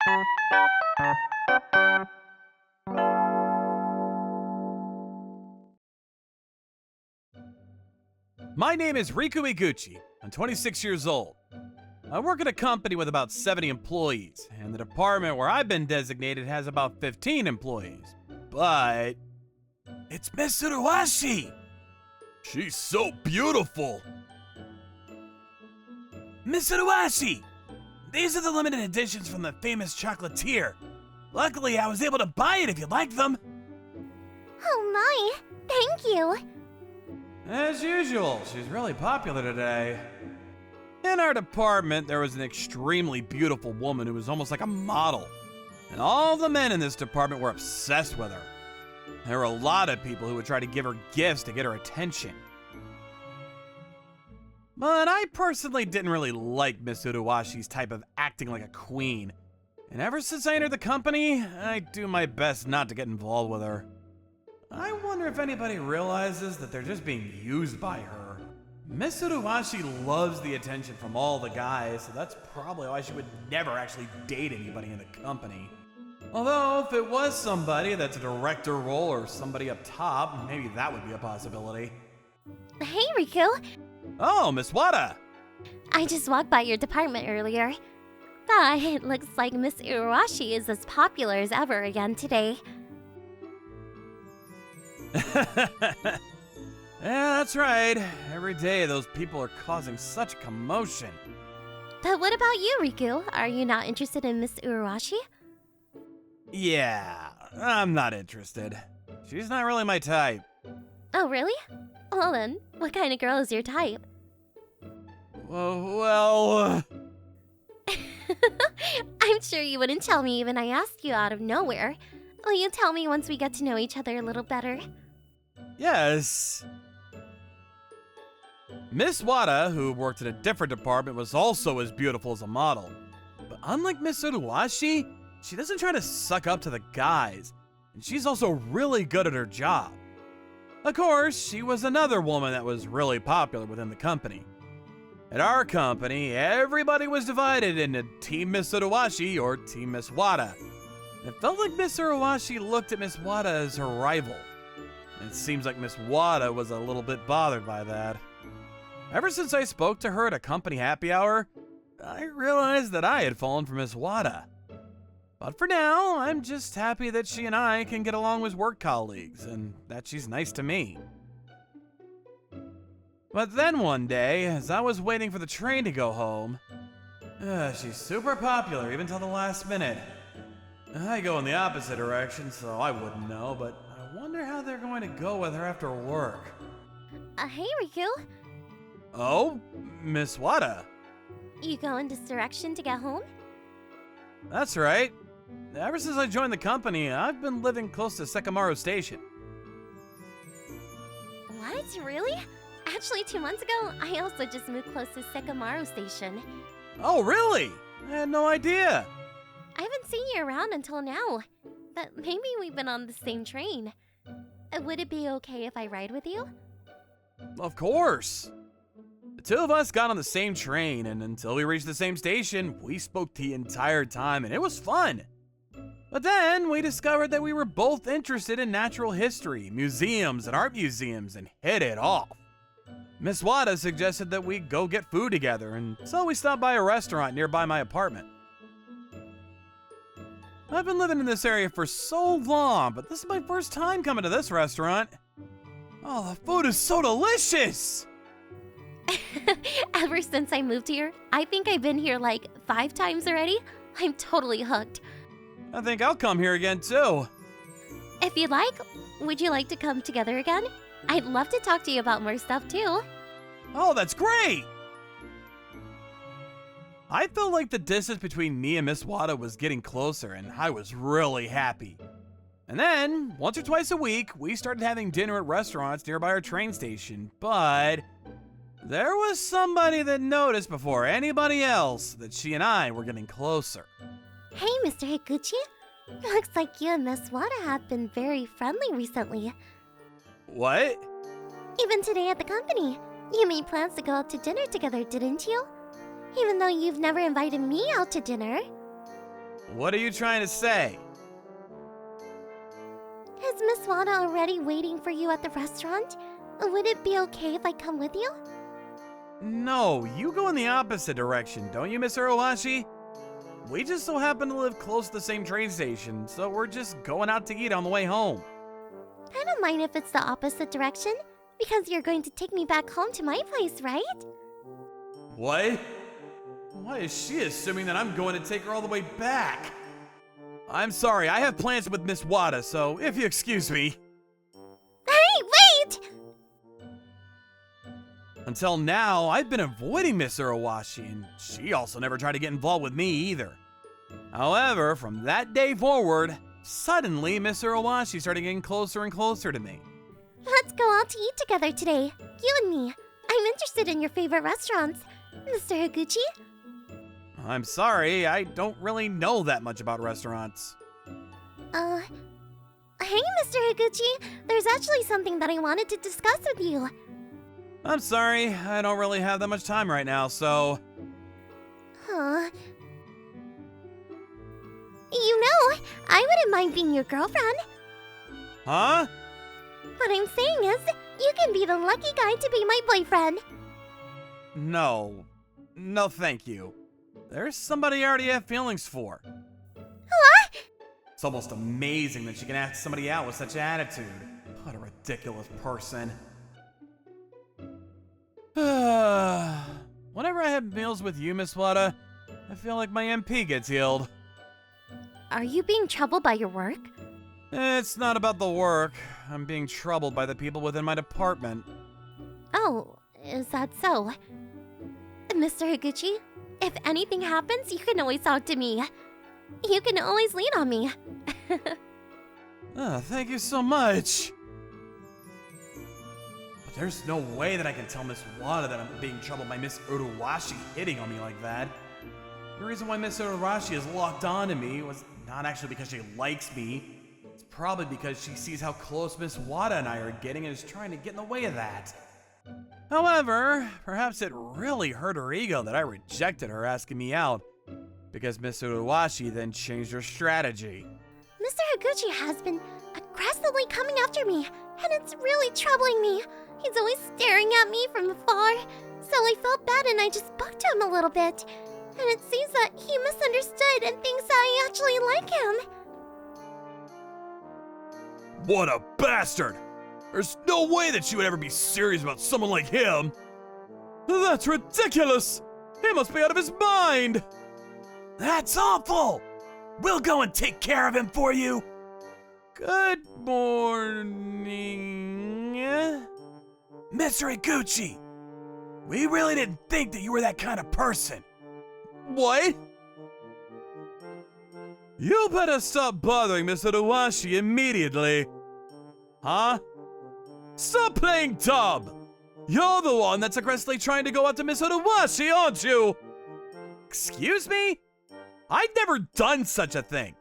My name is Riku Iguchi. I'm 26 years old. I work at a company with about 70 employees, and the department where I've been designated has about 15 employees. But it's Miss Uruwashi! She's so beautiful! Miss Uruwashi! These are the limited editions from the famous chocolatier. Luckily, I was able to buy it if you like them. Oh my, thank you. As usual, she's really popular today. In our department, there was an extremely beautiful woman who was almost like a model. And all the men in this department were obsessed with her. There were a lot of people who would try to give her gifts to get her attention. But I personally didn't really like Miss Uruwashi's type of acting like a queen. And ever since I entered the company, I do my best not to get involved with her. I wonder if anybody realizes that they're just being used by her. Miss Uruwashi loves the attention from all the guys, so that's probably why she would never actually date anybody in the company. Although, if it was somebody that's a director role or somebody up top, maybe that would be a possibility. Hey, Riku. Oh, Miss Wada! I just walked by your department earlier. But it looks like Miss Uruwashi is as popular as ever again today. Yeah, that's right. Every day those people are causing such a commotion. But what about you, Riku? Are you not interested in Miss Uruwashi? Yeah, I'm not interested. She's not really my type. Oh, really? Well then, what kind of girl is your type? Well... I'm sure you wouldn't tell me even I asked you out of nowhere. Will you tell me once we get to know each other a little better? Yes. Miss Wada, who worked in a different department, was also as beautiful as a model. But unlike Miss Uruwashi, she doesn't try to suck up to the guys, and she's also really good at her job. Of course, she was another woman that was really popular within the company. At our company, everybody was divided into Team Miss Uruwashi or Team Miss Wada. It felt like Miss Uruwashi looked at Miss Wada as her rival. It seems like Miss Wada was a little bit bothered by that. Ever since I spoke to her at a company happy hour, I realized that I had fallen for Miss Wada. But for now, I'm just happy that she and I can get along as work colleagues, and that she's nice to me. But then one day, as I was waiting for the train to go home, she's super popular even till the last minute. I go in the opposite direction, so I wouldn't know, but I wonder how they're going to go with her after work. Hey, Riku. Oh, Miss Wada. You go in this direction to get home? That's right. Ever since I joined the company, I've been living close to Sekamaru Station. What? Really? Actually, 2 months ago, I also just moved close to Sekamaru Station. Oh, really? I had no idea. I haven't seen you around until now, but maybe we've been on the same train. Would it be okay if I ride with you? Of course. The two of us got on the same train, and until we reached the same station, we spoke the entire time, and it was fun. But then we discovered that we were both interested in natural history, museums, and art museums, and hit it off. Miss Wada suggested that we go get food together, and so we stopped by a restaurant nearby my apartment. I've been living in this area for so long, but this is my first time coming to this restaurant. Oh, the food is so delicious! Ever since I moved here, I think I've been here like 5 times already. I'm totally hooked. I think I'll come here again too. If you'd like, would you like to come together again? I'd love to talk to you about more stuff too. Oh, that's great! I felt like the distance between me and Miss Wada was getting closer, and I was really happy. And then, once or twice a week, we started having dinner at restaurants nearby our train station, but there was somebody that noticed before anybody else that she and I were getting closer. Hey, Mr. Higuchi. Looks like you and Miss Wada have been very friendly recently. What? Even today at the company, you made plans to go out to dinner together, didn't you? Even though you've never invited me out to dinner. What are you trying to say? Is Miss Wada already waiting for you at the restaurant? Would it be okay if I come with you? No, you go in the opposite direction, don't you, Miss Uruwashi? We just so happen to live close to the same train station, so we're just going out to eat on the way home. I don't mind if it's the opposite direction, because you're going to take me back home to my place, right? What? Why is she assuming that I'm going to take her all the way back? I'm sorry, I have plans with Miss Wada, so if you excuse me. Hey, wait! Until now, I've been avoiding Miss Uruwashi, and she also never tried to get involved with me either. However, from that day forward, suddenly Miss Uruwashi started getting closer and closer to me. Let's go out to eat together today, you and me. I'm interested in your favorite restaurants, Mr. Higuchi. I'm sorry, I don't really know that much about restaurants. Hey, Mr. Higuchi, there's actually something that I wanted to discuss with you. I'm sorry, I don't really have that much time right now, so... Huh. You know, I wouldn't mind being your girlfriend. Huh? What I'm saying is, you can be the lucky guy to be my boyfriend. No. No, thank you. There's somebody I already have feelings for. Huh? It's almost amazing that she can ask somebody out with such attitude. What a ridiculous person. Whenever I have meals with you, Miss Wada, I feel like my MP gets healed. Are you being troubled by your work? It's not about the work. I'm being troubled by the people within my department. Oh, is that so? Mr. Higuchi, if anything happens, you can always talk to me. You can always lean on me. Thank you so much. But there's no way that I can tell Miss Wada that I'm being troubled by Miss Uruwashi hitting on me like that. The reason why Miss Uruwashi is locked on to me was not actually because she likes me. It's probably because she sees how close Miss Wada and I are getting and is trying to get in the way of that. However, perhaps it really hurt her ego that I rejected her asking me out, because Miss Uruwashi then changed her strategy. Mr. Higuchi has been aggressively coming after me, and it's really troubling me. He's always staring at me from afar, so I felt bad and I just spoke to him a little bit. And it seems that he misunderstood and thinks I actually like him. What a bastard! There's no way that she would ever be serious about someone like him! That's ridiculous! He must be out of his mind! That's awful! We'll go and take care of him for you! Good morning... Mr. Higuchi! We really didn't think that you were that kind of person. What? You better stop bothering Mr. Uruwashi immediately. Huh? Stop playing dumb! You're the one that's aggressively trying to go after Miss Uruwashi, aren't you? Excuse me? I've never done such a thing.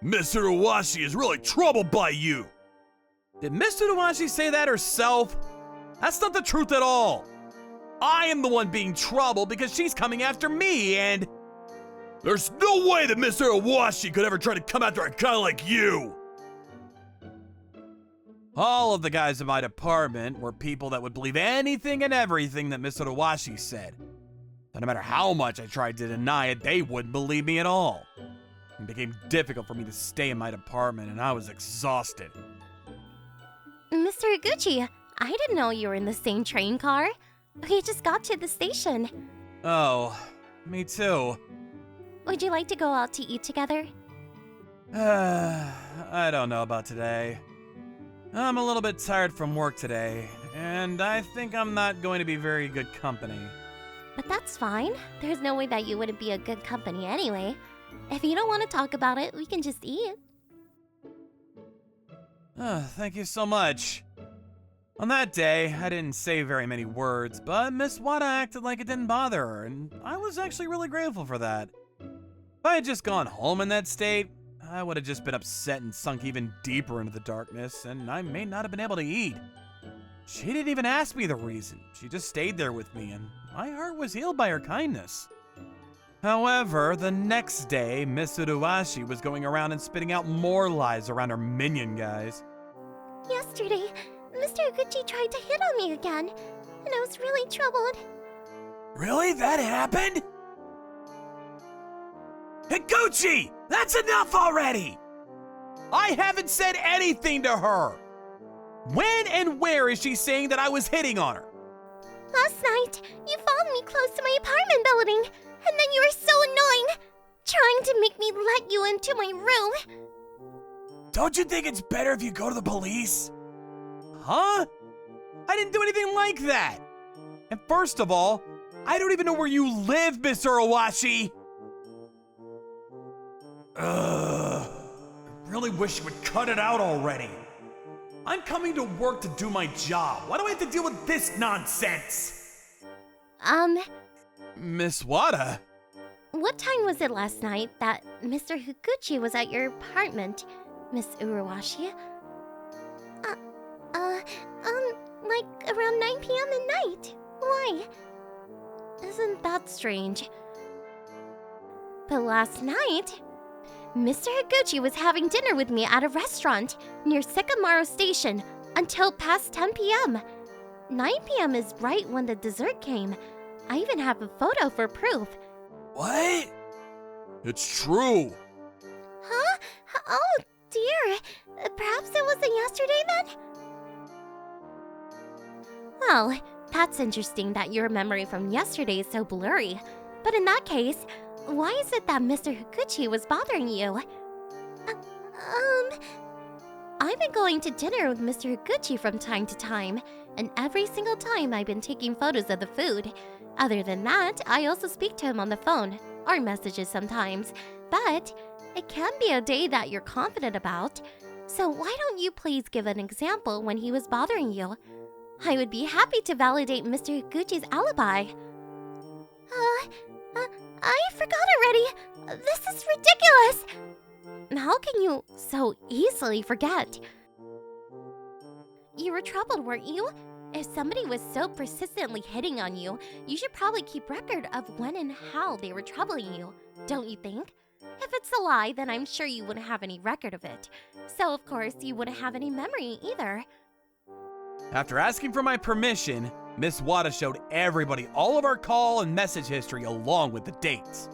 Miss Uruwashi is really troubled by you. Did Miss Uruwashi say that herself? That's not the truth at all. I am the one being troubled because she's coming after me, and... There's no way that Miss Uruwashi could ever try to come after a guy like you! All of the guys in my department were people that would believe anything and everything that Miss Uruwashi said. But no matter how much I tried to deny it, they wouldn't believe me at all. It became difficult for me to stay in my department, and I was exhausted. Mr. Higuchi, I didn't know you were in the same train car. We just got to the station. Oh, me too. Would you like to go out to eat together? I don't know about today. I'm a little bit tired from work today, and I think I'm not going to be very good company. But that's fine. There's no way that you wouldn't be a good company anyway. If you don't want to talk about it, we can just eat. Thank you so much. On that day, I didn't say very many words, but Miss Wada acted like it didn't bother her, and I was actually really grateful for that. If I had just gone home in that state, I would have just been upset and sunk even deeper into the darkness, and I may not have been able to eat. She didn't even ask me the reason. She just stayed there with me, and my heart was healed by her kindness. However, the next day, Miss Uruwashi was going around and spitting out more lies around her minion guys. Yesterday, Mr. Higuchi tried to hit on me again, and I was really troubled. Really? That happened? Higuchi! That's enough already! I haven't said anything to her! When and where is she saying that I was hitting on her? Last night, you followed me close to my apartment building, and then you were so annoying, trying to make me let you into my room. Don't you think it's better if you go to the police? Huh? I didn't do anything like that! And first of all, I don't even know where you live, Miss Uruwashi! I really wish you would cut it out already. I'm coming to work to do my job. Why do I have to deal with this nonsense? Miss Wada? What time was it last night that Mr. Higuchi was at your apartment, Miss Uruwashi? Like around 9 p.m. at night. Why? Isn't that strange? But last night, Mr. Higuchi was having dinner with me at a restaurant near Sekamaru Station until past 10 p.m. 9 p.m. is right when the dessert came. I even have a photo for proof. What? It's true. Huh? Oh, dear. Perhaps it wasn't yesterday then? Well, that's interesting that your memory from yesterday is so blurry. But in that case, why is it that Mr. Higuchi was bothering you? I've been going to dinner with Mr. Higuchi from time to time, and every single time I've been taking photos of the food. Other than that, I also speak to him on the phone, or messages sometimes. But it can be a day that you're confident about. So why don't you please give an example when he was bothering you? I would be happy to validate Mr. Higuchi's alibi. I forgot already. This is ridiculous. How can you so easily forget? You were troubled, weren't you? If somebody was so persistently hitting on you, you should probably keep record of when and how they were troubling you, don't you think? If it's a lie, then I'm sure you wouldn't have any record of it. So, of course, you wouldn't have any memory either. After asking for my permission, Miss Wada showed everybody all of our call and message history along with the dates.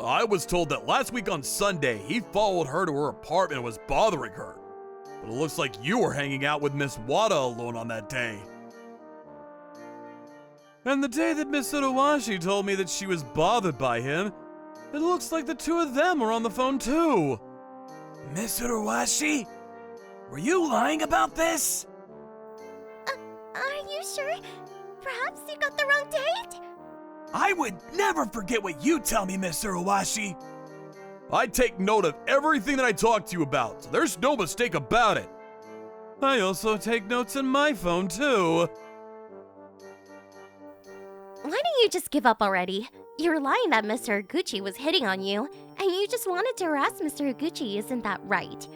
I was told that last week on Sunday, he followed her to her apartment and was bothering her. But it looks like you were hanging out with Miss Wada alone on that day. And the day that Miss Uruwashi told me that she was bothered by him, it looks like the two of them were on the phone too. Miss Uruwashi? Were you lying about this? Are you sure? Perhaps you got the wrong date? I would never forget what you tell me, Miss Uruwashi. I take note of everything that I talk to you about, so there's no mistake about it. I also take notes in my phone, too. Why don't you just give up already? You were lying that Mr. Higuchi was hitting on you, and you just wanted to harass Mr. Higuchi, isn't that right?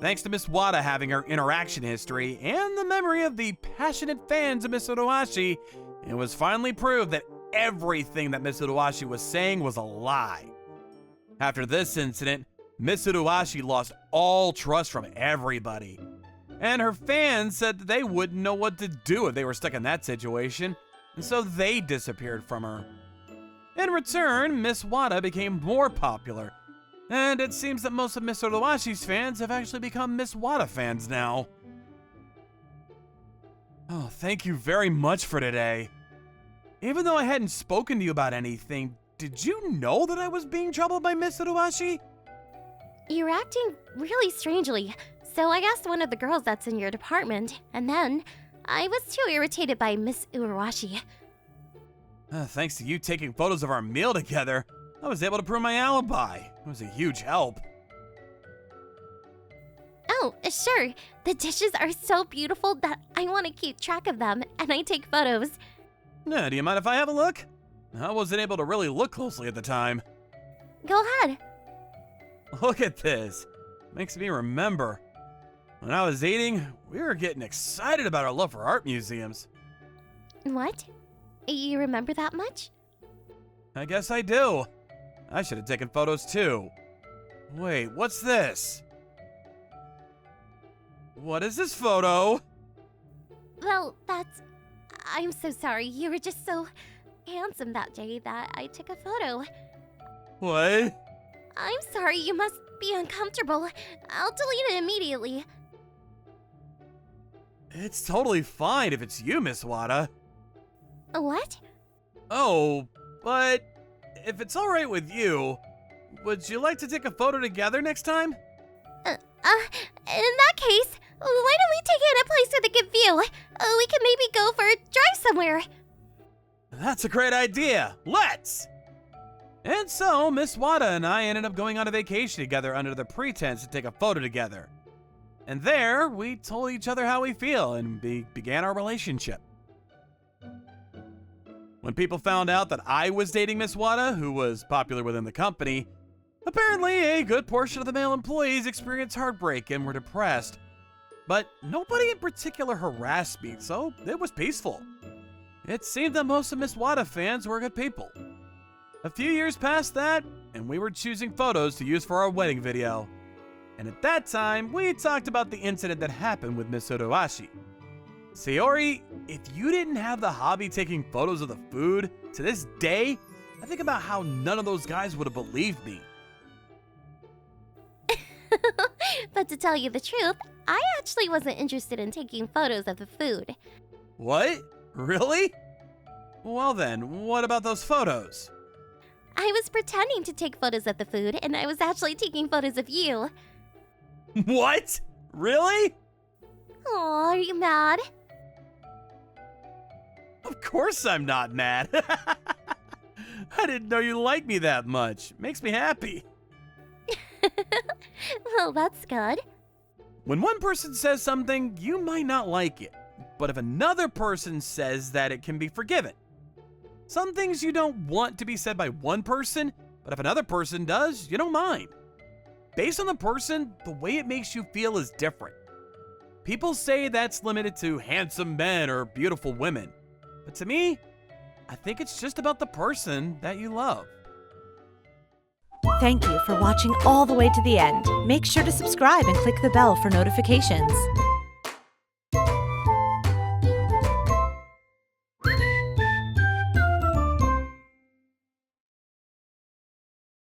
Thanks to Miss Wada having her interaction history and the memory of the passionate fans of Miss Uruwashi, it was finally proved that everything that Miss Uruwashi was saying was a lie. After this incident, Miss Uruwashi lost all trust from everybody. And her fans said that they wouldn't know what to do if they were stuck in that situation, and so they disappeared from her. In return, Miss Wada became more popular, and it seems that most of Miss Uruwashi's fans have actually become Miss Wada fans now. Oh, thank you very much for today. Even though I hadn't spoken to you about anything, did you know that I was being troubled by Miss Uruwashi? You're acting really strangely, so I asked one of the girls that's in your department, and then I was too irritated by Miss Uruwashi. Thanks to you taking photos of our meal together, I was able to prove my alibi. It was a huge help. Oh, sure. The dishes are so beautiful that I want to keep track of them, and I take photos. Do you mind if I have a look? I wasn't able to really look closely at the time. Go ahead. Look at this. Makes me remember. When I was eating, we were getting excited about our love for art museums. What? You remember that much? I guess I do. I should have taken photos too. Wait, what's this? What is this photo? Well, I'm so sorry. You were just so handsome that day that I took a photo. What? I'm sorry, you must be uncomfortable. I'll delete it immediately. It's totally fine if it's you, Miss Wada. What? Oh, but if it's alright with you, would you like to take a photo together next time? In that case, why don't we take it in a place with a good view? We can maybe go for a drive somewhere. That's a great idea. Let's! And so, Miss Wada and I ended up going on a vacation together under the pretense to take a photo together. And there, we told each other how we feel and began our relationship. When people found out that I was dating Miss Wada, who was popular within the company, apparently a good portion of the male employees experienced heartbreak and were depressed. But nobody in particular harassed me, so it was peaceful. It seemed that most of Miss Wada fans were good people. A few years past that, and we were choosing photos to use for our wedding video. And at that time, we talked about the incident that happened with Miss Uruwashi. Sayori, if you didn't have the hobby taking photos of the food, to this day, I think about how none of those guys would have believed me. But to tell you the truth, I actually wasn't interested in taking photos of the food. What? Really? Well then, what about those photos? I was pretending to take photos of the food, and I was actually taking photos of you. What? Really? Aw, are you mad? Of course I'm not mad. I didn't know you liked me that much. Makes me happy. Well, that's good. When one person says something, you might not like it. But if another person says that, it can be forgiven. Some things you don't want to be said by one person, but if another person does, you don't mind. Based on the person, the way it makes you feel is different. People say that's limited to handsome men or beautiful women. But to me, I think it's just about the person that you love. Thank you for watching all the way to the end. Make sure to subscribe and click the bell for notifications.